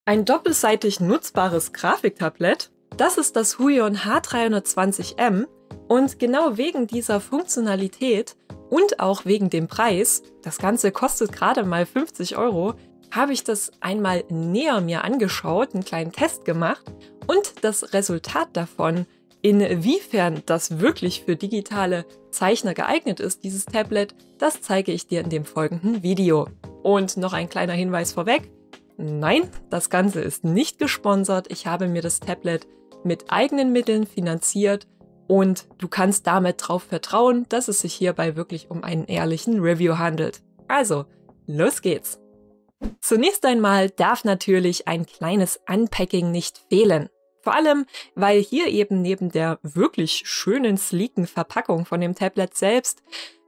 Ein doppelseitig nutzbares Grafiktablett, das ist das Huion H320M und genau wegen dieser Funktionalität und auch wegen dem Preis, das Ganze kostet gerade mal 50 €, habe ich das einmal näher mir angeschaut, einen kleinen Test gemacht und das Resultat davon, inwiefern das wirklich für digitale Zeichner geeignet ist, dieses Tablet, das zeige ich dir in dem folgenden Video. Und noch ein kleiner Hinweis vorweg: Nein, das Ganze ist nicht gesponsert. Ich habe mir das Tablet mit eigenen Mitteln finanziert und du kannst damit darauf vertrauen, dass es sich hierbei wirklich um einen ehrlichen Review handelt. Also, los geht's! Zunächst einmal darf natürlich ein kleines Unpacking nicht fehlen. Vor allem, weil hier eben neben der wirklich schönen, sleeken Verpackung von dem Tablet selbst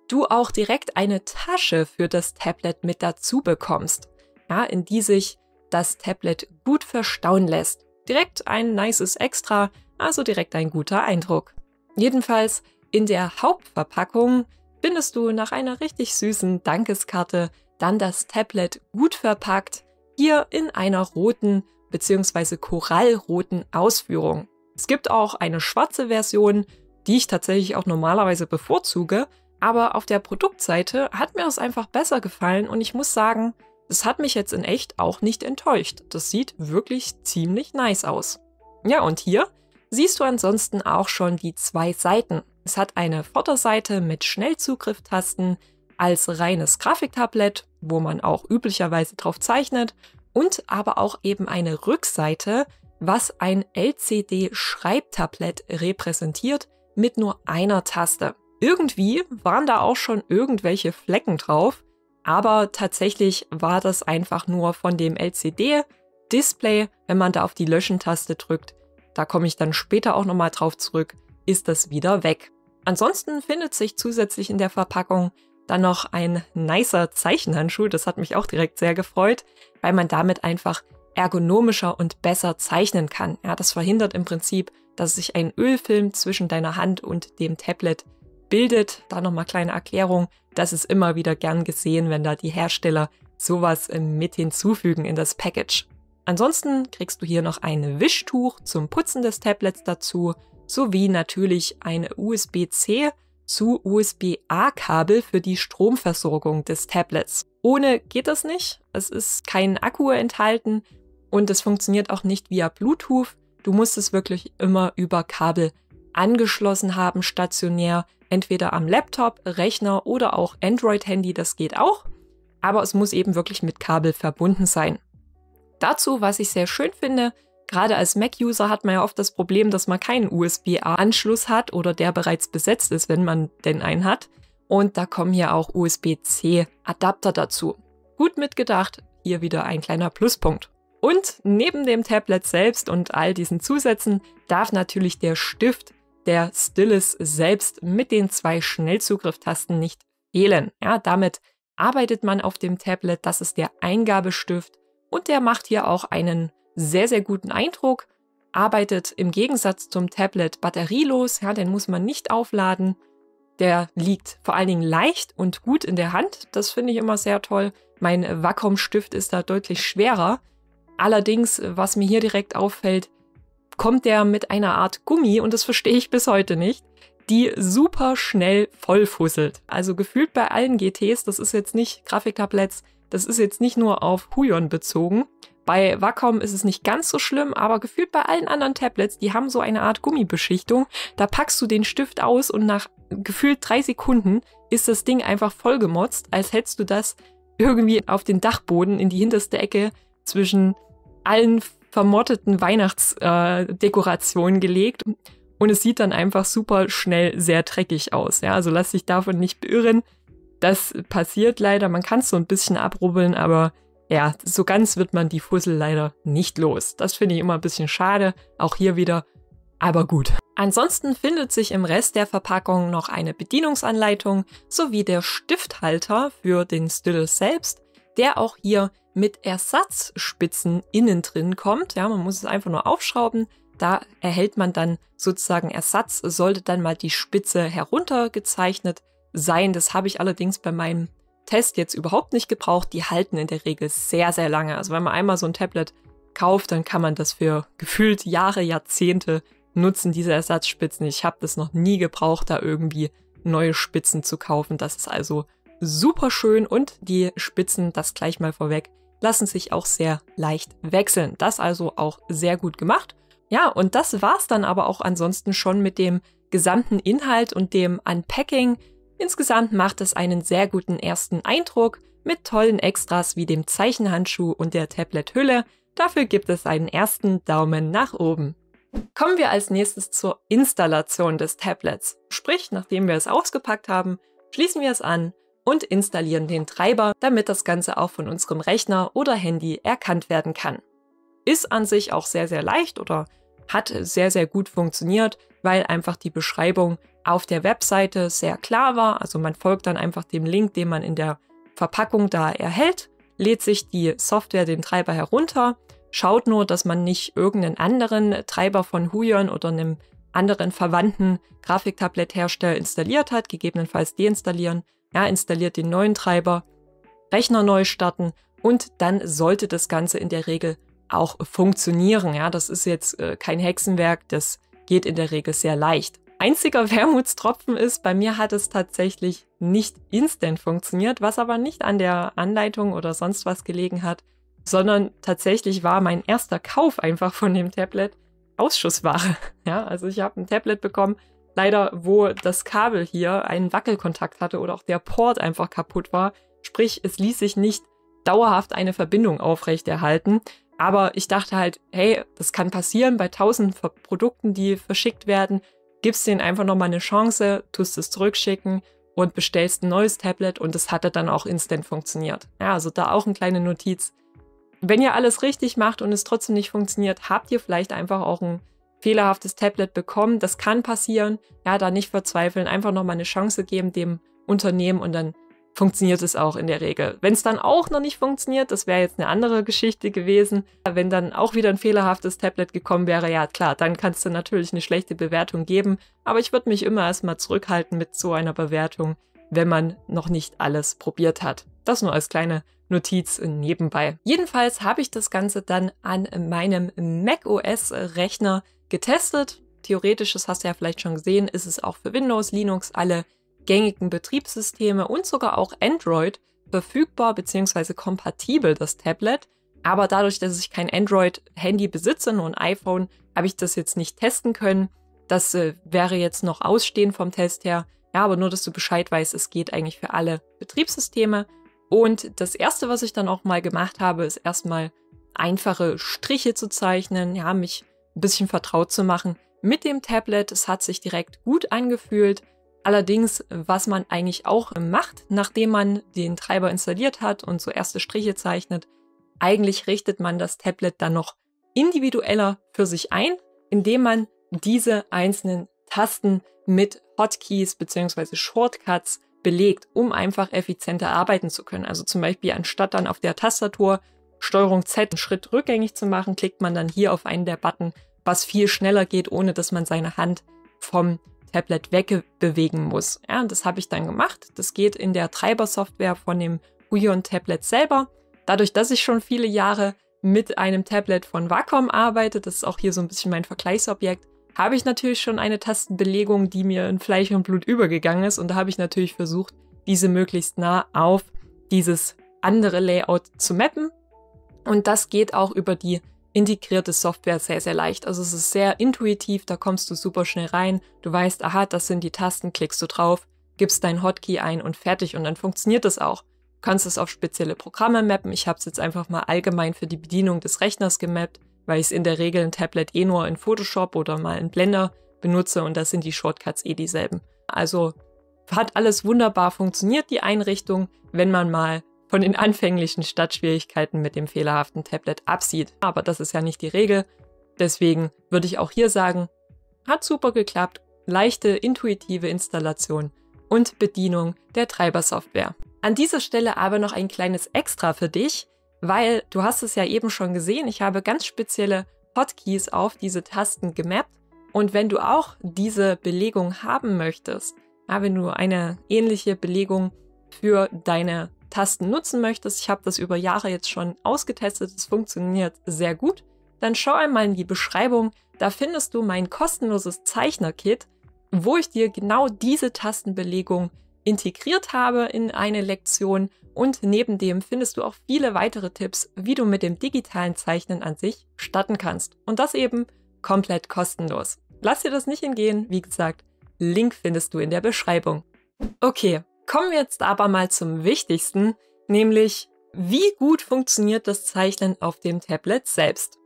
du auch direkt eine Tasche für das Tablet mit dazu bekommst, ja, in die sich das Tablet gut verstauen lässt. Direkt ein nices Extra, also direkt ein guter Eindruck. Jedenfalls in der Hauptverpackung findest du nach einer richtig süßen Dankeskarte dann das Tablet gut verpackt, hier in einer roten bzw. korallroten Ausführung. Es gibt auch eine schwarze Version, die ich tatsächlich auch normalerweise bevorzuge, aber auf der Produktseite hat mir das einfach besser gefallen und ich muss sagen, das hat mich jetzt in echt auch nicht enttäuscht. Das sieht wirklich ziemlich nice aus. Ja, und hier siehst du ansonsten auch schon die zwei Seiten. Es hat eine Vorderseite mit Schnellzugrifftasten als reines Grafiktablett, wo man auch üblicherweise drauf zeichnet, und aber auch eben eine Rückseite, was ein LCD-Schreibtablett repräsentiert mit nur einer Taste. Irgendwie waren da auch schon irgendwelche Flecken drauf, aber tatsächlich war das einfach nur von dem LCD-Display, wenn man da auf die Löschen-Taste drückt, da komme ich dann später auch nochmal drauf zurück, ist das wieder weg. Ansonsten findet sich zusätzlich in der Verpackung dann noch ein nicer Zeichenhandschuh, das hat mich auch direkt sehr gefreut, weil man damit einfach ergonomischer und besser zeichnen kann. Ja, das verhindert im Prinzip, dass sich ein Ölfilm zwischen deiner Hand und dem Tablet bildet. Da nochmal kleine Erklärung, das ist immer wieder gern gesehen, wenn da die Hersteller sowas mit hinzufügen in das Package. Ansonsten kriegst du hier noch ein Wischtuch zum Putzen des Tablets dazu, sowie natürlich ein USB-C zu USB-A-Kabel für die Stromversorgung des Tablets. Ohne geht das nicht, es ist kein Akku enthalten und es funktioniert auch nicht via Bluetooth. Du musst es wirklich immer über Kabel angeschlossen haben, stationär, entweder am Laptop, Rechner oder auch Android-Handy, das geht auch, aber es muss eben wirklich mit Kabel verbunden sein. Dazu, was ich sehr schön finde, gerade als Mac-User hat man ja oft das Problem, dass man keinen USB-A-Anschluss hat oder der bereits besetzt ist, wenn man denn einen hat. Und da kommen hier auch USB-C-Adapter dazu. Gut mitgedacht, hier wieder ein kleiner Pluspunkt. Und neben dem Tablet selbst und all diesen Zusätzen darf natürlich der Stift, der Stylus selbst mit den zwei Schnellzugrifftasten nicht fehlen. Ja, damit arbeitet man auf dem Tablet, das ist der Eingabestift und der macht hier auch einen sehr, sehr guten Eindruck, arbeitet im Gegensatz zum Tablet batterielos, ja, den muss man nicht aufladen. Der liegt vor allen Dingen leicht und gut in der Hand, das finde ich immer sehr toll. Mein Wacom-Stift ist da deutlich schwerer. Allerdings, was mir hier direkt auffällt, kommt der mit einer Art Gummi, und das verstehe ich bis heute nicht, die super schnell vollfusselt. Also gefühlt bei allen GTs, das ist jetzt nicht Grafiktabletts, das ist jetzt nicht nur auf Huion bezogen. Bei Wacom ist es nicht ganz so schlimm, aber gefühlt bei allen anderen Tablets, die haben so eine Art Gummibeschichtung. Da packst du den Stift aus und nach gefühlt 3 Sekunden ist das Ding einfach vollgemotzt, als hättest du das irgendwie auf den Dachboden in die hinterste Ecke zwischen allen vermotteten Weihnachtsdekorationen gelegt. Und es sieht dann einfach super schnell sehr dreckig aus. Ja, also lass dich davon nicht beirren. Das passiert leider, man kann es so ein bisschen abrubbeln, aber ja, so ganz wird man die Fussel leider nicht los. Das finde ich immer ein bisschen schade, auch hier wieder, aber gut. Ansonsten findet sich im Rest der Verpackung noch eine Bedienungsanleitung sowie der Stifthalter für den Stylus selbst, der auch hier mit Ersatzspitzen innen drin kommt. Ja, man muss es einfach nur aufschrauben. Da erhält man dann sozusagen Ersatz, sollte dann mal die Spitze heruntergezeichnet sein. Das habe ich allerdings bei meinem Test jetzt überhaupt nicht gebraucht. Die halten in der Regel sehr, sehr lange. Also wenn man einmal so ein Tablet kauft, dann kann man das für gefühlt Jahre, Jahrzehnte nutzen, diese Ersatzspitzen. Ich habe das noch nie gebraucht, da irgendwie neue Spitzen zu kaufen. Das ist also super schön und die Spitzen, das gleich mal vorweg, lassen sich auch sehr leicht wechseln. Das also auch sehr gut gemacht. Ja, und das war's dann aber auch ansonsten schon mit dem gesamten Inhalt und dem Unpacking. Insgesamt macht es einen sehr guten ersten Eindruck mit tollen Extras wie dem Zeichenhandschuh und der Tablet-Hülle. Dafür gibt es einen ersten Daumen nach oben. Kommen wir als nächstes zur Installation des Tablets. Sprich, nachdem wir es ausgepackt haben, schließen wir es an und installieren den Treiber, damit das Ganze auch von unserem Rechner oder Handy erkannt werden kann. Ist an sich auch sehr, sehr leicht oder hat sehr, sehr gut funktioniert, weil einfach die Beschreibung auf der Webseite sehr klar war. Also man folgt dann einfach dem Link, den man in der Verpackung da erhält, lädt sich die Software, den Treiber herunter, schaut nur, dass man nicht irgendeinen anderen Treiber von Huion oder einem anderen verwandten Grafiktablet-Hersteller installiert hat, gegebenenfalls deinstallieren, ja, installiert den neuen Treiber, Rechner neu starten und dann sollte das Ganze in der Regel auch funktionieren. Ja, das ist jetzt kein Hexenwerk, das geht in der Regel sehr leicht. Einziger Wermutstropfen ist, bei mir hat es tatsächlich nicht instant funktioniert, was aber nicht an der Anleitung oder sonst was gelegen hat, sondern tatsächlich war mein erster Kauf einfach von dem Tablet Ausschussware. Ja, also ich habe ein Tablet bekommen, leider wo das Kabel hier einen Wackelkontakt hatte oder auch der Port einfach kaputt war. Sprich, es ließ sich nicht dauerhaft eine Verbindung aufrechterhalten. Aber ich dachte halt, hey, das kann passieren bei 1000 Produkten, die verschickt werden. Gibst denen einfach nochmal eine Chance, tust es zurückschicken und bestellst ein neues Tablet und es hatte dann auch instant funktioniert. Ja, also da auch eine kleine Notiz. Wenn ihr alles richtig macht und es trotzdem nicht funktioniert, habt ihr vielleicht einfach auch ein fehlerhaftes Tablet bekommen. Das kann passieren. Ja, da nicht verzweifeln, einfach nochmal eine Chance geben dem Unternehmen und dann funktioniert es auch in der Regel. Wenn es dann auch noch nicht funktioniert, das wäre jetzt eine andere Geschichte gewesen. Wenn dann auch wieder ein fehlerhaftes Tablet gekommen wäre, ja klar, dann kannst du natürlich eine schlechte Bewertung geben. Aber ich würde mich immer erstmal zurückhalten mit so einer Bewertung, wenn man noch nicht alles probiert hat. Das nur als kleine Notiz nebenbei. Jedenfalls habe ich das Ganze dann an meinem macOS-Rechner getestet. Theoretisch, das hast du ja vielleicht schon gesehen, ist es auch für Windows, Linux, alle gängigen Betriebssysteme und sogar auch Android verfügbar bzw. kompatibel, das Tablet. Aber dadurch, dass ich kein Android-Handy besitze, nur ein iPhone, habe ich das jetzt nicht testen können. Das wäre jetzt noch ausstehend vom Test her. Ja, aber nur, dass du Bescheid weißt, es geht eigentlich für alle Betriebssysteme. Und das Erste, was ich dann auch mal gemacht habe, ist erstmal einfache Striche zu zeichnen, ja, mich ein bisschen vertraut zu machen mit dem Tablet. Es hat sich direkt gut angefühlt. Allerdings, was man eigentlich auch macht, nachdem man den Treiber installiert hat und so erste Striche zeichnet, eigentlich richtet man das Tablet dann noch individueller für sich ein, indem man diese einzelnen Tasten mit Hotkeys bzw. Shortcuts belegt, um einfach effizienter arbeiten zu können. Also zum Beispiel anstatt dann auf der Tastatur STRG Z einen Schritt rückgängig zu machen, klickt man dann hier auf einen der Button, was viel schneller geht, ohne dass man seine Hand vom Tablet wegbewegen muss. Ja, und das habe ich dann gemacht. Das geht in der Treibersoftware von dem Huion Tablet selber. Dadurch, dass ich schon viele Jahre mit einem Tablet von Wacom arbeite, das ist auch hier so ein bisschen mein Vergleichsobjekt, habe ich natürlich schon eine Tastenbelegung, die mir in Fleisch und Blut übergegangen ist. Und da habe ich natürlich versucht, diese möglichst nah auf dieses andere Layout zu mappen. Und das geht auch über die integrierte Software sehr, sehr leicht. Also es ist sehr intuitiv, da kommst du super schnell rein. Du weißt, aha, das sind die Tasten, klickst du drauf, gibst dein Hotkey ein und fertig. Und dann funktioniert das auch. Du kannst es auf spezielle Programme mappen. Ich habe es jetzt einfach mal allgemein für die Bedienung des Rechners gemappt, weil ich es in der Regel ein Tablet nur in Photoshop oder mal in Blender benutze und da sind die Shortcuts dieselben. Also hat alles wunderbar funktioniert, die Einrichtung, wenn man mal von den anfänglichen Startschwierigkeiten mit dem fehlerhaften Tablet absieht. Aber das ist ja nicht die Regel. Deswegen würde ich auch hier sagen, hat super geklappt. Leichte, intuitive Installation und Bedienung der Treibersoftware. An dieser Stelle aber noch ein kleines Extra für dich, weil du hast es ja eben schon gesehen, ich habe ganz spezielle Hotkeys auf diese Tasten gemappt. Und wenn du auch diese Belegung haben möchtest, ja, wenn du eine ähnliche Belegung für deine Tasten nutzen möchtest, ich habe das über Jahre jetzt schon ausgetestet, es funktioniert sehr gut, dann schau einmal in die Beschreibung, da findest du mein kostenloses Zeichner-Kit, wo ich dir genau diese Tastenbelegung integriert habe in eine Lektion und neben dem findest du auch viele weitere Tipps, wie du mit dem digitalen Zeichnen an sich starten kannst. Und das eben komplett kostenlos. Lass dir das nicht entgehen, wie gesagt, Link findest du in der Beschreibung. Okay, kommen wir jetzt aber mal zum Wichtigsten, nämlich wie gut funktioniert das Zeichnen auf dem Tablet selbst.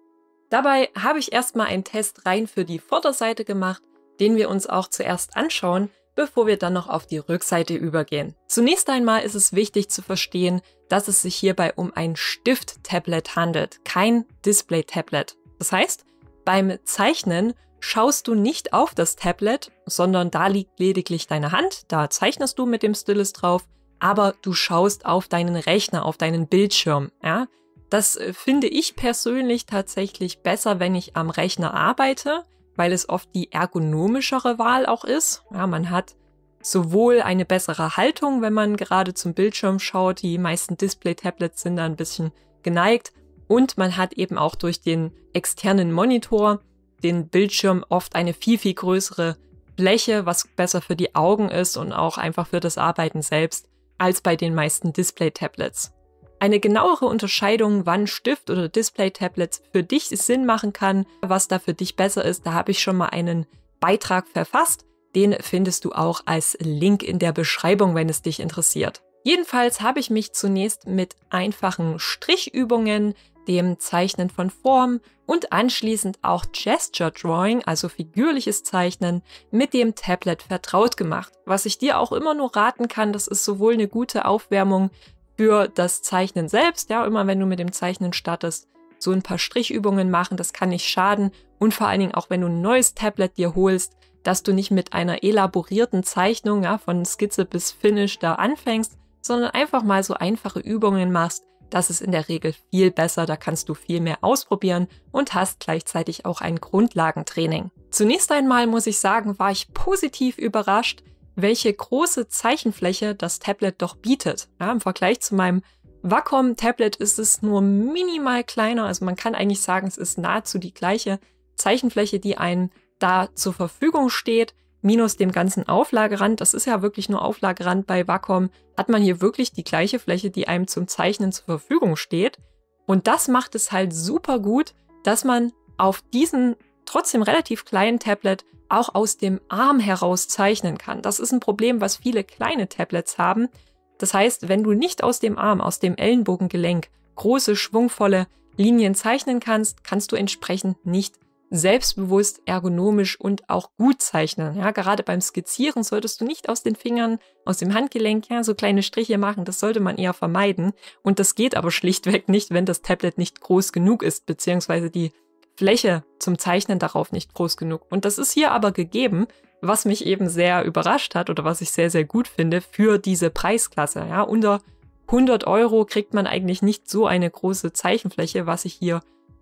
Dabei habe ich erstmal einen Test rein für die Vorderseite gemacht, den wir uns auch zuerst anschauen, bevor wir dann noch auf die Rückseite übergehen. Zunächst einmal ist es wichtig zu verstehen, dass es sich hierbei um ein Stift-Tablet handelt, kein Display-Tablet. Das heißt, beim Zeichnen schaust du nicht auf das Tablet, sondern da liegt lediglich deine Hand, da zeichnest du mit dem Stylus drauf, aber du schaust auf deinen Rechner, auf deinen Bildschirm. Ja? Das finde ich persönlich tatsächlich besser, wenn ich am Rechner arbeite, weil es oft die ergonomischere Wahl auch ist. Ja, man hat sowohl eine bessere Haltung, wenn man gerade zum Bildschirm schaut, die meisten Display-Tablets sind da ein bisschen geneigt, und man hat eben auch durch den externen Monitor, den Bildschirm, oft eine viel, viel größere Fläche, was besser für die Augen ist und auch einfach für das Arbeiten selbst, als bei den meisten Display-Tablets. Eine genauere Unterscheidung, wann Stift- oder Display-Tablets für dich Sinn machen kann, was da für dich besser ist, da habe ich schon mal einen Beitrag verfasst. Den findest du auch als Link in der Beschreibung, wenn es dich interessiert. Jedenfalls habe ich mich zunächst mit einfachen Strichübungen, dem Zeichnen von Formen und anschließend auch Gesture Drawing, also figürliches Zeichnen, mit dem Tablet vertraut gemacht. Was ich dir auch immer nur raten kann, das ist sowohl eine gute Aufwärmung für das Zeichnen selbst, ja, immer wenn du mit dem Zeichnen startest, so ein paar Strichübungen machen, das kann nicht schaden, und vor allen Dingen auch, wenn du ein neues Tablet dir holst, dass du nicht mit einer elaborierten Zeichnung, ja, von Skizze bis Finish da anfängst, sondern einfach mal so einfache Übungen machst. Das ist in der Regel viel besser, da kannst du viel mehr ausprobieren und hast gleichzeitig auch ein Grundlagentraining. Zunächst einmal muss ich sagen, war ich positiv überrascht, welche große Zeichenfläche das Tablet doch bietet. Ja, im Vergleich zu meinem Wacom-Tablet ist es nur minimal kleiner, also man kann eigentlich sagen, es ist nahezu die gleiche Zeichenfläche, die einem da zur Verfügung steht, minus dem ganzen Auflagerand. Das ist ja wirklich nur Auflagerand bei Wacom, hat man hier wirklich die gleiche Fläche, die einem zum Zeichnen zur Verfügung steht. Und das macht es halt super gut, dass man auf diesen trotzdem relativ kleinen Tablet auch aus dem Arm heraus zeichnen kann. Das ist ein Problem, was viele kleine Tablets haben. Das heißt, wenn du nicht aus dem Arm, aus dem Ellenbogengelenk große, schwungvolle Linien zeichnen kannst, kannst du entsprechend nicht selbstbewusst, ergonomisch und auch gut zeichnen. Ja, gerade beim Skizzieren solltest du nicht aus den Fingern, aus dem Handgelenk, ja, so kleine Striche machen. Das sollte man eher vermeiden. Und das geht aber schlichtweg nicht, wenn das Tablet nicht groß genug ist, beziehungsweise die Fläche zum Zeichnen darauf nicht groß genug. Und das ist hier aber gegeben, was mich eben sehr überrascht hat oder was ich sehr, sehr gut finde für diese Preisklasse. Ja, unter 100 € kriegt man eigentlich nicht so eine große Zeichenfläche, was ich hier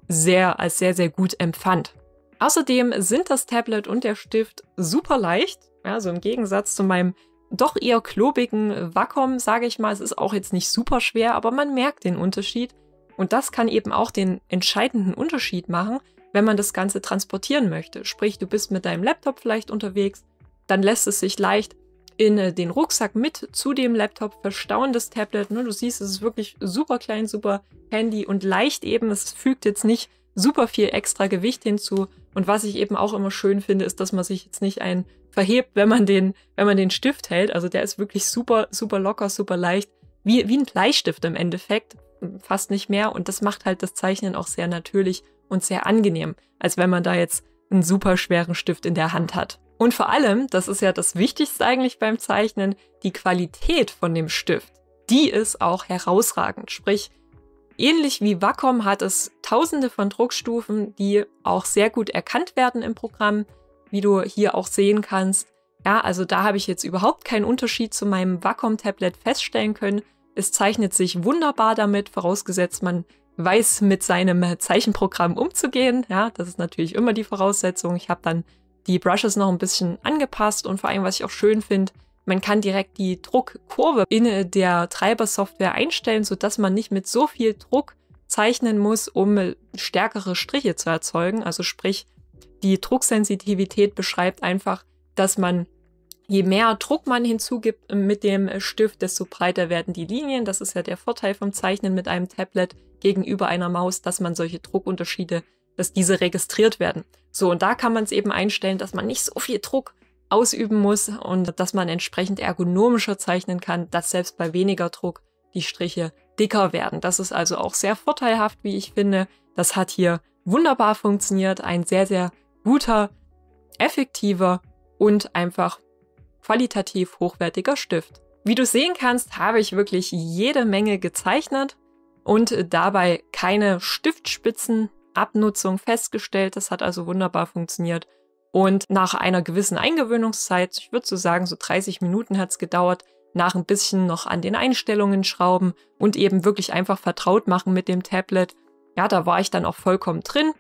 als sehr, sehr gut empfand. Außerdem sind das Tablet und der Stift super leicht. Also im Gegensatz zu meinem doch eher klobigen Wacom, sage ich mal, es ist auch jetzt nicht super schwer, aber man merkt den Unterschied. Und das kann eben auch den entscheidenden Unterschied machen, wenn man das Ganze transportieren möchte. Sprich, du bist mit deinem Laptop vielleicht unterwegs, dann lässt es sich leicht in den Rucksack mit zu dem Laptop verstauen, das Tablet. Du siehst, es ist wirklich super klein, super handy und leicht eben. Es fügt jetzt nicht super viel extra Gewicht hinzu. Und was ich eben auch immer schön finde, ist, dass man sich jetzt nicht verhebt, wenn man den Stift hält. Also der ist wirklich super, super locker, super leicht. Wie ein Bleistift im Endeffekt. Fast nicht mehr. Und das macht halt das Zeichnen auch sehr natürlich und sehr angenehm, als wenn man da jetzt einen super schweren Stift in der Hand hat. Und vor allem, das ist ja das Wichtigste eigentlich beim Zeichnen, die Qualität von dem Stift, die ist auch herausragend. Sprich, ähnlich wie Wacom hat es tausende von Druckstufen, die auch sehr gut erkannt werden im Programm, wie du hier auch sehen kannst. Ja, also da habe ich jetzt überhaupt keinen Unterschied zu meinem Wacom-Tablet feststellen können. Es zeichnet sich wunderbar damit, vorausgesetzt man weiß mit seinem Zeichenprogramm umzugehen. Ja, das ist natürlich immer die Voraussetzung. Ich habe dann die Brushes noch ein bisschen angepasst und vor allem, was ich auch schön finde, Man kann direkt die Druckkurve in der Treibersoftware einstellen, sodass man nicht mit so viel Druck zeichnen muss, um stärkere Striche zu erzeugen. Also sprich, die Drucksensitivität beschreibt einfach, dass man, je mehr Druck man hinzugibt mit dem Stift, desto breiter werden die Linien. Das ist ja der Vorteil vom Zeichnen mit einem Tablet gegenüber einer Maus, dass man solche Druckunterschiede, dass diese registriert werden. So, und da kann man es eben einstellen, dass man nicht so viel Druck ausüben muss und dass man entsprechend ergonomischer zeichnen kann, dass selbst bei weniger Druck die Striche dicker werden. Das ist also auch sehr vorteilhaft, wie ich finde. Das hat hier wunderbar funktioniert. Ein sehr, sehr guter, effektiver und einfach qualitativ hochwertiger Stift. Wie du sehen kannst, habe ich wirklich jede Menge gezeichnet und dabei keine Stiftspitzenabnutzung festgestellt. Das hat also wunderbar funktioniert. Und nach einer gewissen Eingewöhnungszeit, ich würde so sagen, so 30 Minuten hat es gedauert, nach ein bisschen noch an den Einstellungen schrauben und eben wirklich einfach vertraut machen mit dem Tablet. Ja, da war ich dann auch vollkommen drin,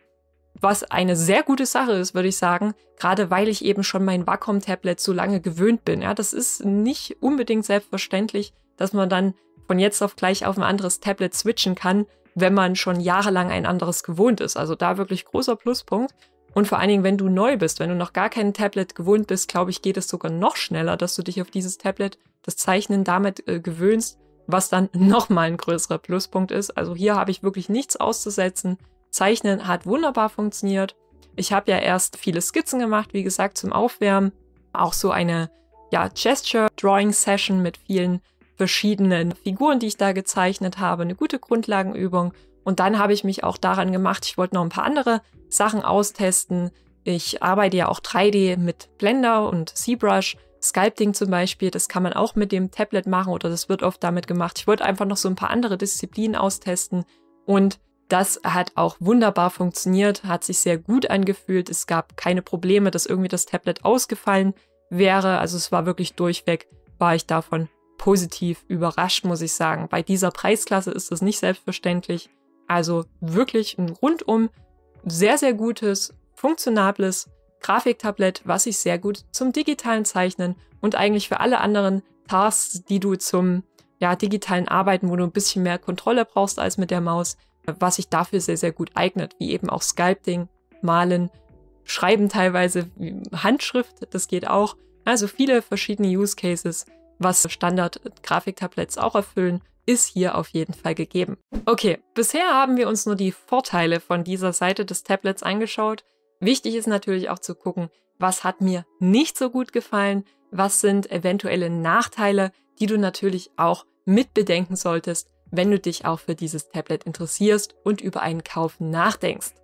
was eine sehr gute Sache ist, würde ich sagen, gerade weil ich eben schon mein Wacom-Tablet so lange gewöhnt bin. Ja, das ist nicht unbedingt selbstverständlich, dass man dann von jetzt auf gleich auf ein anderes Tablet switchen kann, wenn man schon jahrelang ein anderes gewohnt ist. Also da wirklich großer Pluspunkt. Und vor allen Dingen, wenn du neu bist, wenn du noch gar kein Tablet gewohnt bist, glaube ich, geht es sogar noch schneller, dass du dich auf dieses Tablet, das Zeichnen damit gewöhnst, was dann nochmal ein größerer Pluspunkt ist. Also hier habe ich wirklich nichts auszusetzen. Zeichnen hat wunderbar funktioniert. Ich habe ja erst viele Skizzen gemacht, wie gesagt, zum Aufwärmen. Auch so eine Gesture-Drawing-Session mit vielen verschiedenen Figuren, die ich da gezeichnet habe. Eine gute Grundlagenübung. Und dann habe ich mich auch daran gemacht, ich wollte noch ein paar andere Sachen austesten. Ich arbeite ja auch 3D mit Blender und ZBrush. Sculpting zum Beispiel, das kann man auch mit dem Tablet machen oder das wird oft damit gemacht. Ich wollte einfach noch so ein paar andere Disziplinen austesten und das hat auch wunderbar funktioniert, hat sich sehr gut angefühlt. Es gab keine Probleme, dass irgendwie das Tablet ausgefallen wäre. Also es war wirklich durchweg, war ich davon positiv überrascht, muss ich sagen. Bei dieser Preisklasse ist das nicht selbstverständlich. Also wirklich ein rundum sehr, sehr gutes, funktionables Grafiktablett, was sich sehr gut zum digitalen Zeichnen und eigentlich für alle anderen Tasks, die du zum digitalen Arbeiten, wo du ein bisschen mehr Kontrolle brauchst als mit der Maus, was sich dafür sehr, sehr gut eignet, wie eben auch Sculpting, Malen, Schreiben teilweise, Handschrift, das geht auch. Also viele verschiedene Use Cases, was Standard-Grafiktabletts auch erfüllen, ist hier auf jeden Fall gegeben. Okay, bisher haben wir uns nur die Vorteile von dieser Seite des Tablets angeschaut. Wichtig ist natürlich auch zu gucken, was hat mir nicht so gut gefallen, was sind eventuelle Nachteile, die du natürlich auch mit bedenken solltest, wenn du dich auch für dieses Tablet interessierst und über einen Kauf nachdenkst.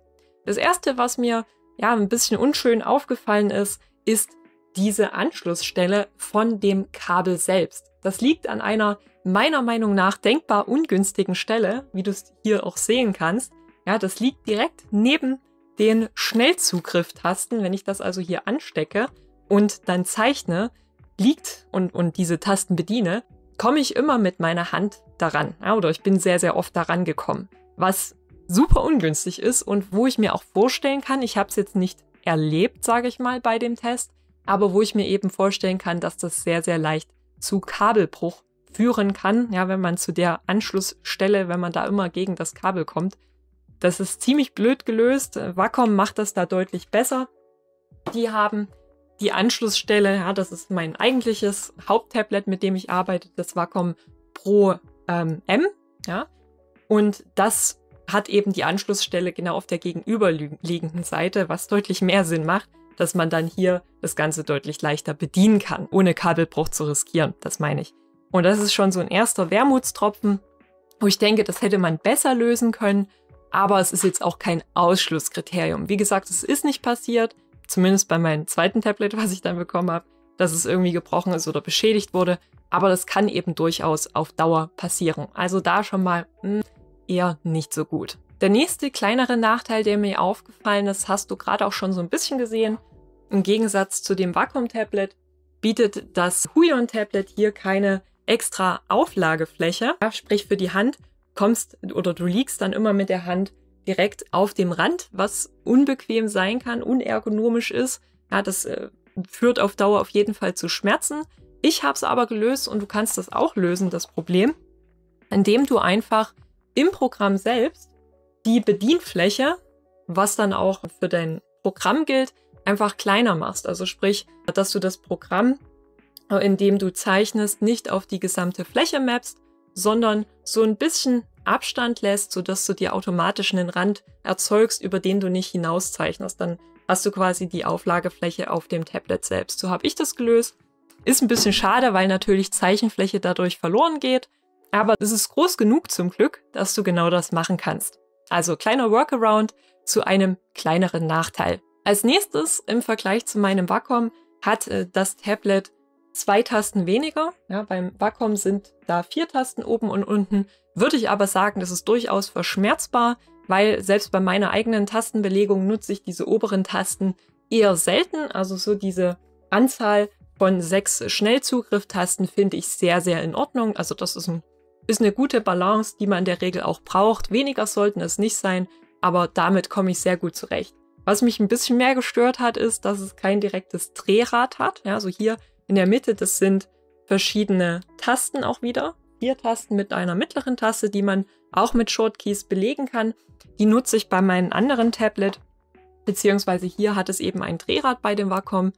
Das erste, was mir ein bisschen unschön aufgefallen ist, ist diese Anschlussstelle von dem Kabel selbst. Das liegt an einer meiner Meinung nach denkbar ungünstigen Stelle, wie du es hier auch sehen kannst. Ja, das liegt direkt neben den Schnellzugriff-Tasten. Wenn ich das also hier anstecke und dann zeichne, liegt und diese Tasten bediene, komme ich immer mit meiner Hand daran. Ja, oder ich bin sehr, sehr oft daran gekommen. Was super ungünstig ist und wo ich mir auch vorstellen kann, ich habe es jetzt nicht erlebt, sage ich mal, bei dem Test, aber wo ich mir eben vorstellen kann, dass das sehr, sehr leicht zu Kabelbruch führen kann, ja, wenn man zu der Anschlussstelle, wenn man da immer gegen das Kabel kommt. Das ist ziemlich blöd gelöst. Wacom macht das da deutlich besser. Die haben die Anschlussstelle, ja, das ist mein eigentliches Haupttablet, mit dem ich arbeite, das Wacom Pro M, ja, und das hat eben die Anschlussstelle genau auf der gegenüberliegenden Seite, was deutlich mehr Sinn macht, dass man dann hier das Ganze deutlich leichter bedienen kann, ohne Kabelbruch zu riskieren, das meine ich. Und das ist schon so ein erster Wermutstropfen, wo ich denke, das hätte man besser lösen können, aber es ist jetzt auch kein Ausschlusskriterium. Wie gesagt, es ist nicht passiert, zumindest bei meinem zweiten Tablet, was ich dann bekommen habe, dass es irgendwie gebrochen ist oder beschädigt wurde, aber das kann eben durchaus auf Dauer passieren. Also da schon mal eher nicht so gut. Der nächste kleinere Nachteil, der mir aufgefallen ist, hast du gerade auch schon so ein bisschen gesehen. Im Gegensatz zu dem Wacom-Tablet bietet das Huion-Tablet hier keine extra Auflagefläche. Sprich, für die Hand du liegst dann immer mit der Hand direkt auf dem Rand, was unbequem sein kann, unergonomisch ist. Ja, das führt auf Dauer auf jeden Fall zu Schmerzen. Ich habe es aber gelöst und du kannst das auch lösen, das Problem, indem du einfach im Programm selbst die Bedienfläche, was dann auch für dein Programm gilt, einfach kleiner machst. Also sprich, dass du das Programm, in dem du zeichnest, nicht auf die gesamte Fläche mappst, sondern so ein bisschen Abstand lässt, sodass du dir automatisch einen Rand erzeugst, über den du nicht hinauszeichnest. Dann hast du quasi die Auflagefläche auf dem Tablet selbst. So habe ich das gelöst. Ist ein bisschen schade, weil natürlich Zeichenfläche dadurch verloren geht, aber es ist groß genug zum Glück, dass du genau das machen kannst. Also kleiner Workaround zu einem kleineren Nachteil. Als nächstes im Vergleich zu meinem Wacom hat das Tablet 2 Tasten weniger. Ja, beim Wacom sind da 4 Tasten oben und unten. Würde ich aber sagen, das ist durchaus verschmerzbar, weil selbst bei meiner eigenen Tastenbelegung nutze ich diese oberen Tasten eher selten. Also so diese Anzahl von 6 Schnellzugrifftasten finde ich sehr, sehr in Ordnung. Also das ist eine gute Balance, die man in der Regel auch braucht. Weniger sollten es nicht sein, aber damit komme ich sehr gut zurecht. Was mich ein bisschen mehr gestört hat, ist, dass es kein direktes Drehrad hat. Ja, also hier in der Mitte, das sind verschiedene Tasten auch wieder. 4 Tasten mit einer mittleren Taste, die man auch mit Shortkeys belegen kann. Die nutze ich bei meinem anderen Tablet, beziehungsweise hier hat es eben ein Drehrad bei dem Wacom.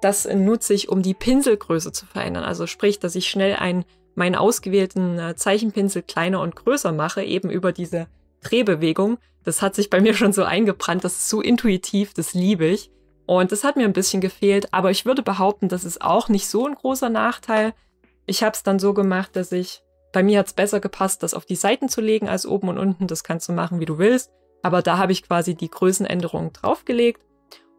Das nutze ich, um die Pinselgröße zu verändern. Also sprich, dass ich schnell meinen ausgewählten Zeichenpinsel kleiner und größer mache, eben über diese Drehbewegung. Das hat sich bei mir schon so eingebrannt, das ist so intuitiv, das liebe ich. Und das hat mir ein bisschen gefehlt, aber ich würde behaupten, das ist auch nicht so ein großer Nachteil. Ich habe es dann so gemacht, bei mir hat es besser gepasst, das auf die Seiten zu legen als oben und unten. Das kannst du machen, wie du willst. Aber da habe ich quasi die Größenänderung draufgelegt.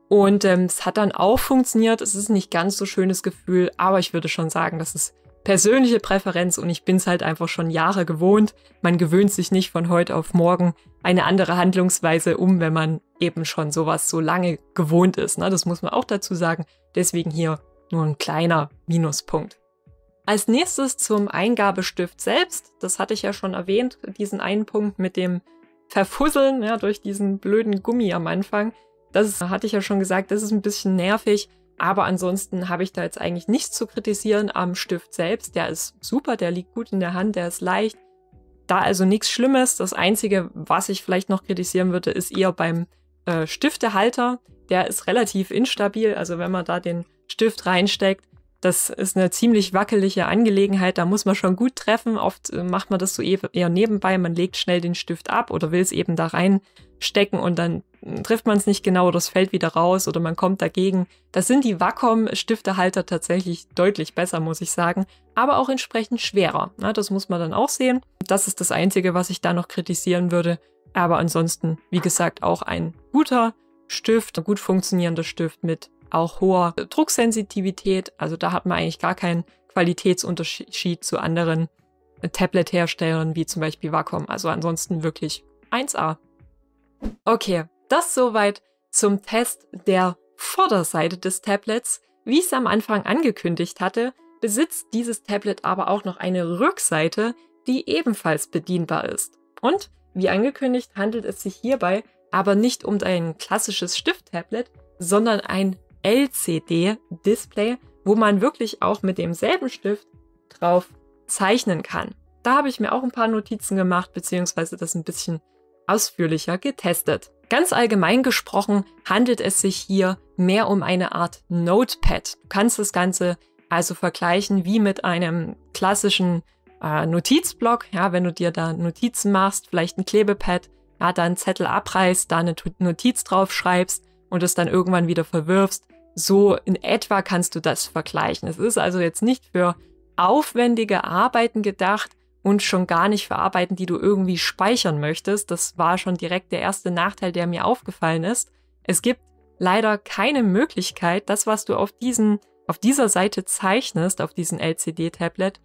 Und es hat dann auch funktioniert. Es ist nicht ganz so schönes Gefühl, aber ich würde schon sagen, das ist persönliche Präferenz und ich bin es halt einfach schon Jahre gewohnt. Man gewöhnt sich nicht von heute auf morgen eine andere Handlungsweise wenn man eben schon sowas so lange gewohnt ist. Ne? Das muss man auch dazu sagen. Deswegen hier nur ein kleiner Minuspunkt. Als nächstes zum Eingabestift selbst. Das hatte ich ja schon erwähnt, diesen einen Punkt mit dem Verfusseln, ja, durch diesen blöden Gummi am Anfang. Das hatte ich ja schon gesagt, das ist ein bisschen nervig. Aber ansonsten habe ich da jetzt eigentlich nichts zu kritisieren am Stift selbst. Der ist super, der liegt gut in der Hand, der ist leicht. Da also nichts Schlimmes. Das Einzige, was ich vielleicht noch kritisieren würde, ist eher beim Stiftehalter. Der ist relativ instabil, also wenn man da den Stift reinsteckt, das ist eine ziemlich wackelige Angelegenheit, da muss man schon gut treffen. Oft macht man das so eher nebenbei, man legt schnell den Stift ab oder will es eben da reinstecken und dann trifft man es nicht genau oder es fällt wieder raus oder man kommt dagegen. Das sind die Wacom-Stiftehalter tatsächlich deutlich besser, muss ich sagen, aber auch entsprechend schwerer. Na, das muss man dann auch sehen. Das ist das Einzige, was ich da noch kritisieren würde. Aber ansonsten, wie gesagt, auch ein guter Stift, ein gut funktionierender Stift mit auch hoher Drucksensitivität. Also da hat man eigentlich gar keinen Qualitätsunterschied zu anderen Tablet-Herstellern, wie zum Beispiel Wacom. Also ansonsten wirklich 1A. Okay, das soweit zum Test der Vorderseite des Tablets. Wie ich es am Anfang angekündigt hatte, besitzt dieses Tablet aber auch noch eine Rückseite, die ebenfalls bedienbar ist. Und wie angekündigt handelt es sich hierbei aber nicht um ein klassisches Stift-Tablet, sondern ein LCD-Display, wo man wirklich auch mit demselben Stift drauf zeichnen kann. Da habe ich mir auch ein paar Notizen gemacht, beziehungsweise das ein bisschen ausführlicher getestet. Ganz allgemein gesprochen handelt es sich hier mehr um eine Art Notepad. Du kannst das Ganze also vergleichen wie mit einem klassischen Notizblock. Ja, wenn du dir da Notizen machst, vielleicht ein Klebepad, ja, da einen Zettel abreißt, da eine Notiz drauf schreibst und es dann irgendwann wieder verwirfst. So in etwa kannst du das vergleichen. Es ist also jetzt nicht für aufwendige Arbeiten gedacht und schon gar nicht für Arbeiten, die du irgendwie speichern möchtest. Das war schon direkt der erste Nachteil, der mir aufgefallen ist. Es gibt leider keine Möglichkeit, das, was du auf dieser Seite zeichnest, auf diesem LCD-Tablet,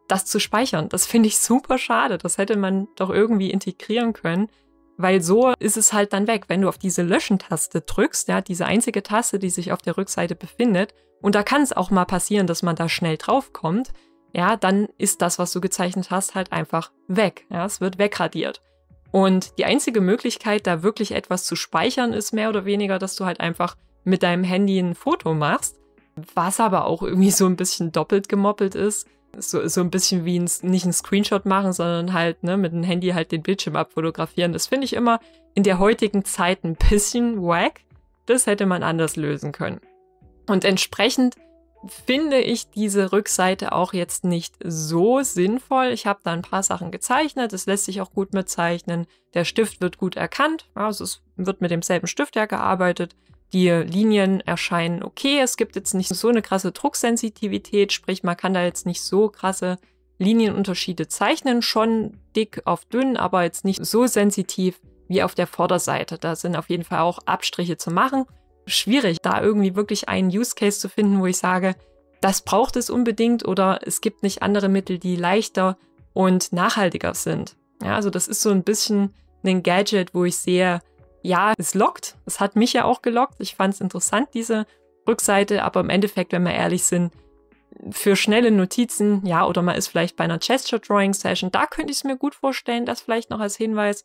das zu speichern. Das finde ich super schade. Das hätte man doch irgendwie integrieren können. Weil so ist es halt dann weg. Wenn du auf diese Löschen-Taste drückst, ja, diese einzige Taste, die sich auf der Rückseite befindet, und da kann es auch mal passieren, dass man da schnell drauf kommt, ja, dann ist das, was du gezeichnet hast, halt einfach weg. Ja, es wird wegradiert. Und die einzige Möglichkeit, da wirklich etwas zu speichern, ist mehr oder weniger, dass du halt einfach mit deinem Handy ein Foto machst. was aber auch irgendwie so ein bisschen doppelt gemoppelt ist. So ein bisschen wie nicht ein Screenshot machen, sondern halt mit dem Handy halt den Bildschirm abfotografieren. Das finde ich immer in der heutigen Zeit ein bisschen wack. Das hätte man anders lösen können. Und entsprechend finde ich diese Rückseite auch jetzt nicht so sinnvoll. Ich habe da ein paar Sachen gezeichnet. Es lässt sich auch gut mitzeichnen. Der Stift wird gut erkannt. Also es wird mit demselben Stift ja gearbeitet. Die Linien erscheinen okay. Es gibt jetzt nicht so eine krasse Drucksensitivität, sprich man kann da jetzt nicht so krasse Linienunterschiede zeichnen. Schon dick auf dünn, aber jetzt nicht so sensitiv wie auf der Vorderseite. Da sind auf jeden Fall auch Abstriche zu machen. Schwierig, da irgendwie wirklich einen Use Case zu finden, wo ich sage, das braucht es unbedingt oder es gibt nicht andere Mittel, die leichter und nachhaltiger sind. Ja, also das ist so ein bisschen ein Gadget, wo ich sehe, ja, es lockt. Es hat mich ja auch gelockt. Ich fand es interessant, diese Rückseite. Aber im Endeffekt, wenn wir ehrlich sind, für schnelle Notizen, ja, oder man ist vielleicht bei einer Gesture Drawing Session, da könnte ich es mir gut vorstellen, das vielleicht noch als Hinweis.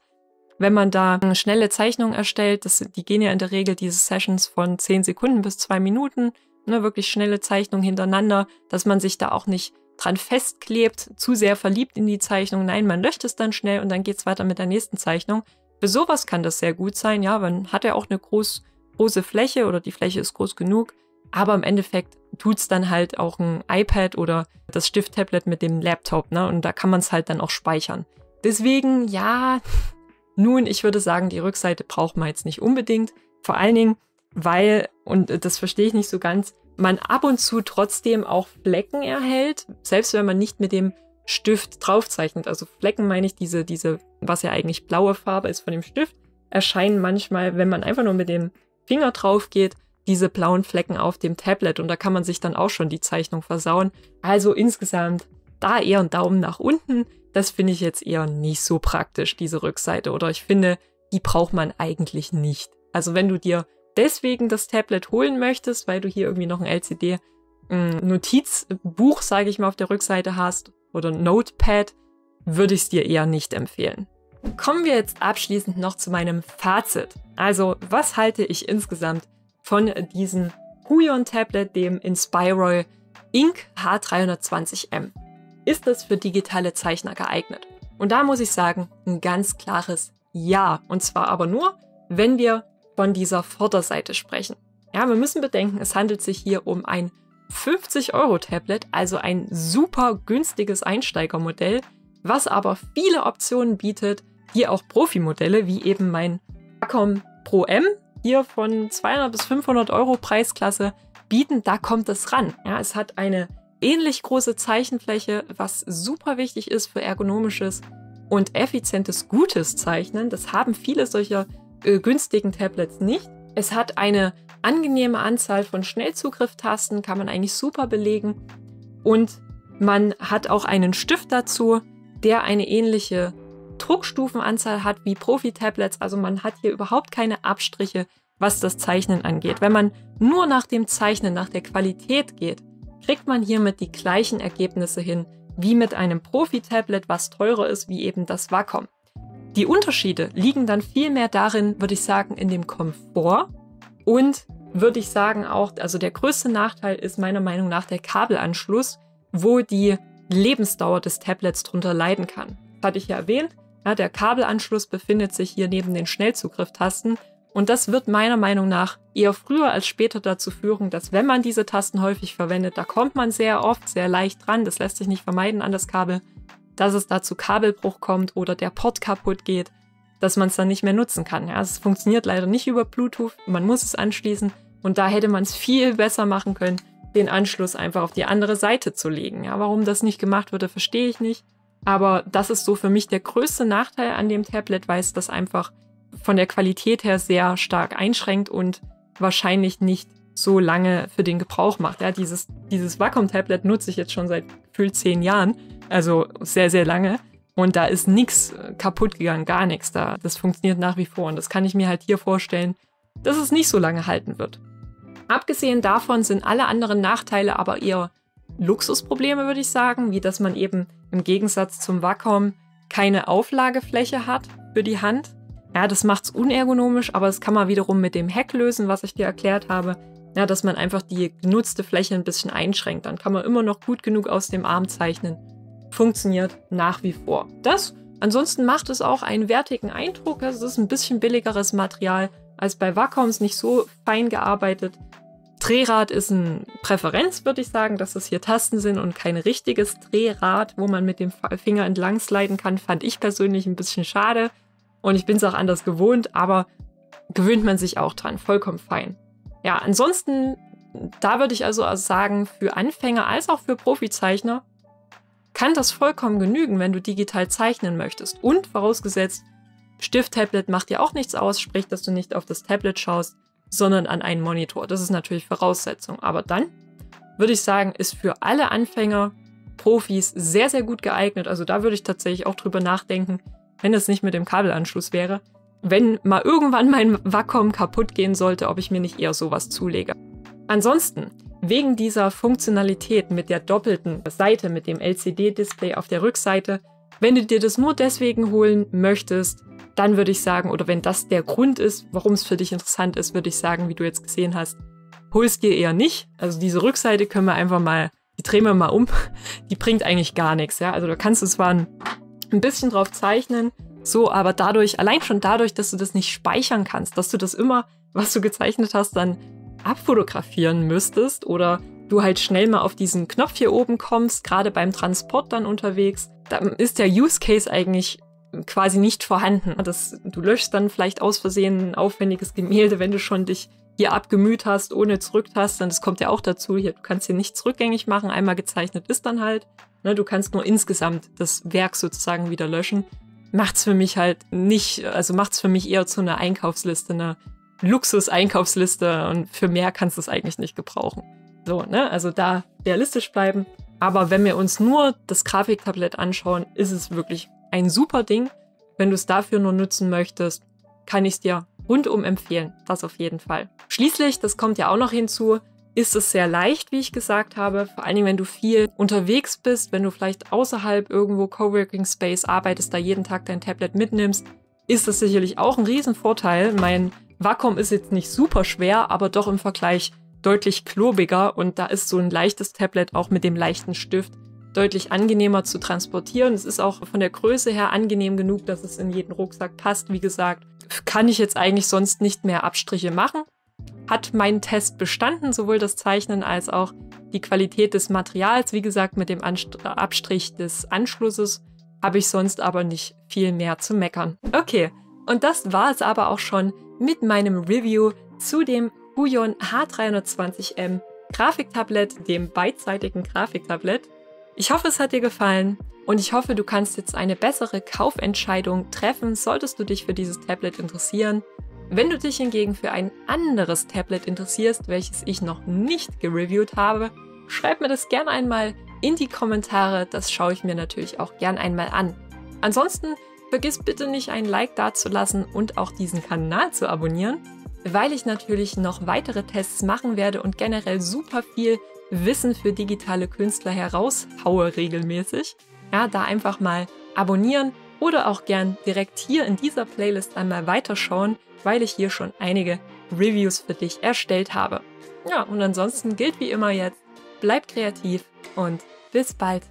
Wenn man da eine schnelle Zeichnung erstellt, die gehen ja in der Regel diese Sessions von 10 Sekunden bis 2 Minuten, wirklich schnelle Zeichnungen hintereinander, dass man sich da auch nicht dran festklebt, zu sehr verliebt in die Zeichnung. Nein, man löscht es dann schnell und dann geht es weiter mit der nächsten Zeichnung. Für sowas kann das sehr gut sein, ja, man hat ja auch eine große Fläche oder die Fläche ist groß genug, aber im Endeffekt tut es dann halt auch ein iPad oder das Stift-Tablet mit dem Laptop, und da kann man es halt dann auch speichern. Deswegen, ja, nun, ich würde sagen, die Rückseite braucht man jetzt nicht unbedingt, vor allen Dingen, weil, und das verstehe ich nicht so ganz, man ab und zu trotzdem auch Flecken erhält, selbst wenn man nicht mit dem Stift draufzeichnet. Also Flecken meine ich, diese, was ja eigentlich blaue Farbe ist von dem Stift, erscheinen manchmal, wenn man einfach nur mit dem Finger drauf geht, diese blauen Flecken auf dem Tablet und da kann man sich dann auch schon die Zeichnung versauen. Also insgesamt da eher ein Daumen nach unten. Das finde ich jetzt eher nicht so praktisch, diese Rückseite. Oder ich finde, die braucht man eigentlich nicht. Also wenn du dir deswegen das Tablet holen möchtest, weil du hier irgendwie noch ein LCD-Notizbuch, sage ich mal, auf der Rückseite hast, oder Notepad, würde ich es dir eher nicht empfehlen. Kommen wir jetzt abschließend noch zu meinem Fazit. Also, was halte ich insgesamt von diesem Huion Tablet, dem Inspiroy Ink H320M? Ist das für digitale Zeichner geeignet? Und da muss ich sagen, ein ganz klares Ja. Und zwar aber nur, wenn wir von dieser Vorderseite sprechen. Ja, wir müssen bedenken, es handelt sich hier um ein 50-Euro-Tablet, also ein super günstiges Einsteigermodell, was aber viele Optionen bietet, hier auch Profimodelle, wie eben mein Wacom Pro M, hier von 200 bis 500 Euro Preisklasse, bieten, da kommt es ran. Ja, es hat eine ähnlich große Zeichenfläche, was super wichtig ist für ergonomisches und effizientes, gutes Zeichnen. Das haben viele solcher günstigen Tablets nicht. Es hat eine angenehme Anzahl von Schnellzugrifftasten, kann man eigentlich super belegen. Und man hat auch einen Stift dazu, der eine ähnliche Druckstufenanzahl hat wie Profi-Tablets. Also man hat hier überhaupt keine Abstriche, was das Zeichnen angeht. Wenn man nur nach dem Zeichnen, nach der Qualität geht, kriegt man hiermit die gleichen Ergebnisse hin wie mit einem Profi-Tablet, was teurer ist, wie eben das Wacom. Die Unterschiede liegen dann viel mehr darin, würde ich sagen, in dem Komfort und würde ich sagen auch, also der größte Nachteil ist meiner Meinung nach der Kabelanschluss, wo die Lebensdauer des Tablets drunter leiden kann. Das hatte ich ja erwähnt, ja, der Kabelanschluss befindet sich hier neben den Schnellzugrifftasten und das wird meiner Meinung nach eher früher als später dazu führen, dass wenn man diese Tasten häufig verwendet, da kommt man sehr oft, sehr leicht dran, das lässt sich nicht vermeiden an das Kabel, dass es da zu Kabelbruch kommt oder der Port kaputt geht, dass man es dann nicht mehr nutzen kann. Ja, es funktioniert leider nicht über Bluetooth, man muss es anschließen und da hätte man es viel besser machen können, den Anschluss einfach auf die andere Seite zu legen. Ja, warum das nicht gemacht wurde, verstehe ich nicht, aber das ist so für mich der größte Nachteil an dem Tablet, weil es das einfach von der Qualität her sehr stark einschränkt und wahrscheinlich nicht so lange für den Gebrauch macht. Ja, dieses Wacom-Tablet nutze ich jetzt schon seit gefühlt 10 Jahren, also sehr, sehr lange. Und da ist nichts kaputt gegangen, gar nichts da. Das funktioniert nach wie vor. Und das kann ich mir halt hier vorstellen, dass es nicht so lange halten wird. Abgesehen davon sind alle anderen Nachteile aber eher Luxusprobleme, würde ich sagen, wie dass man eben im Gegensatz zum Wacom keine Auflagefläche hat für die Hand. Ja, das macht es unergonomisch, aber das kann man wiederum mit dem Hack lösen, was ich dir erklärt habe. Ja, dass man einfach die genutzte Fläche ein bisschen einschränkt. Dann kann man immer noch gut genug aus dem Arm zeichnen. Funktioniert nach wie vor. Ansonsten macht es auch einen wertigen Eindruck. Es ist ein bisschen billigeres Material als bei Wacom, ist nicht so fein gearbeitet. Drehrad ist eine Präferenz, würde ich sagen, dass es hier Tasten sind und kein richtiges Drehrad, wo man mit dem Finger entlang sliden kann, fand ich persönlich ein bisschen schade. Und ich bin es auch anders gewohnt, aber gewöhnt man sich auch dran, vollkommen fein. Ja, ansonsten, da würde ich also sagen, für Anfänger als auch für Profizeichner kann das vollkommen genügen, wenn du digital zeichnen möchtest. Und vorausgesetzt, Stift-Tablet macht dir auch nichts aus, sprich, dass du nicht auf das Tablet schaust, sondern an einen Monitor. Das ist natürlich Voraussetzung. Aber dann würde ich sagen, ist für alle Anfänger, Profis sehr, sehr gut geeignet. Also da würde ich tatsächlich auch drüber nachdenken, wenn es nicht mit dem Kabelanschluss wäre. Wenn mal irgendwann mein Wacom kaputt gehen sollte, ob ich mir nicht eher sowas zulege. Ansonsten, wegen dieser Funktionalität mit der doppelten Seite, mit dem LCD-Display auf der Rückseite, wenn du dir das nur deswegen holen möchtest, dann würde ich sagen, oder wenn das der Grund ist, warum es für dich interessant ist, würde ich sagen, wie du jetzt gesehen hast, hol's dir eher nicht. Also diese Rückseite können wir einfach mal, die drehen wir mal um, die bringt eigentlich gar nichts. Ja? Also da kannst du zwar ein bisschen drauf zeichnen, so, aber allein schon dadurch, dass du das nicht speichern kannst, dass du das immer, was du gezeichnet hast, dann abfotografieren müsstest oder du halt schnell mal auf diesen Knopf hier oben kommst, gerade beim Transport dann unterwegs, dann ist der Use Case eigentlich quasi nicht vorhanden. Du löschst dann vielleicht aus Versehen ein aufwendiges Gemälde, wenn du schon dich hier abgemüht hast, ohne Zurücktasten. Das kommt ja auch dazu. Du kannst hier nichts rückgängig machen. Einmal gezeichnet ist dann halt. Ne, du kannst nur insgesamt das Werk sozusagen wieder löschen. Macht's für mich halt nicht, also macht's für mich eher zu einer Einkaufsliste, einer Luxus-Einkaufsliste und für mehr kannst du es eigentlich nicht gebrauchen. So, ne, also da realistisch bleiben. Aber wenn wir uns nur das Grafiktablett anschauen, ist es wirklich ein super Ding. Wenn du es dafür nur nutzen möchtest, kann ich es dir rundum empfehlen. Das auf jeden Fall. Schließlich, das kommt ja auch noch hinzu, ist es sehr leicht, wie ich gesagt habe. Vor allen Dingen, wenn du viel unterwegs bist, wenn du vielleicht außerhalb irgendwo Coworking Space arbeitest, da jeden Tag dein Tablet mitnimmst, ist das sicherlich auch ein Riesenvorteil. Mein Wacom ist jetzt nicht super schwer, aber doch im Vergleich deutlich klobiger und da ist so ein leichtes Tablet auch mit dem leichten Stift deutlich angenehmer zu transportieren. Es ist auch von der Größe her angenehm genug, dass es in jeden Rucksack passt. Wie gesagt, kann ich jetzt eigentlich sonst nicht mehr Abstriche machen. Hat meinen Test bestanden, sowohl das Zeichnen als auch die Qualität des Materials. Wie gesagt, mit dem Abstrich des Anschlusses habe ich sonst aber nicht viel mehr zu meckern. Okay, und das war es aber auch schon mit meinem Review zu dem Huion H320M Grafiktablett, dem beidseitigen Grafiktablett. Ich hoffe, es hat dir gefallen und ich hoffe, du kannst jetzt eine bessere Kaufentscheidung treffen, solltest du dich für dieses Tablet interessieren. Wenn du dich hingegen für ein anderes Tablet interessierst, welches ich noch nicht gereviewt habe, schreib mir das gerne einmal in die Kommentare, das schaue ich mir natürlich auch gern einmal an. Ansonsten vergiss bitte nicht, ein Like dazulassen und auch diesen Kanal zu abonnieren, weil ich natürlich noch weitere Tests machen werde und generell super viel Wissen für digitale Künstler heraushaue regelmäßig. Ja, da einfach mal abonnieren oder auch gern direkt hier in dieser Playlist einmal weiterschauen, weil ich hier schon einige Reviews für dich erstellt habe. Ja, und ansonsten gilt wie immer jetzt, bleib kreativ und bis bald.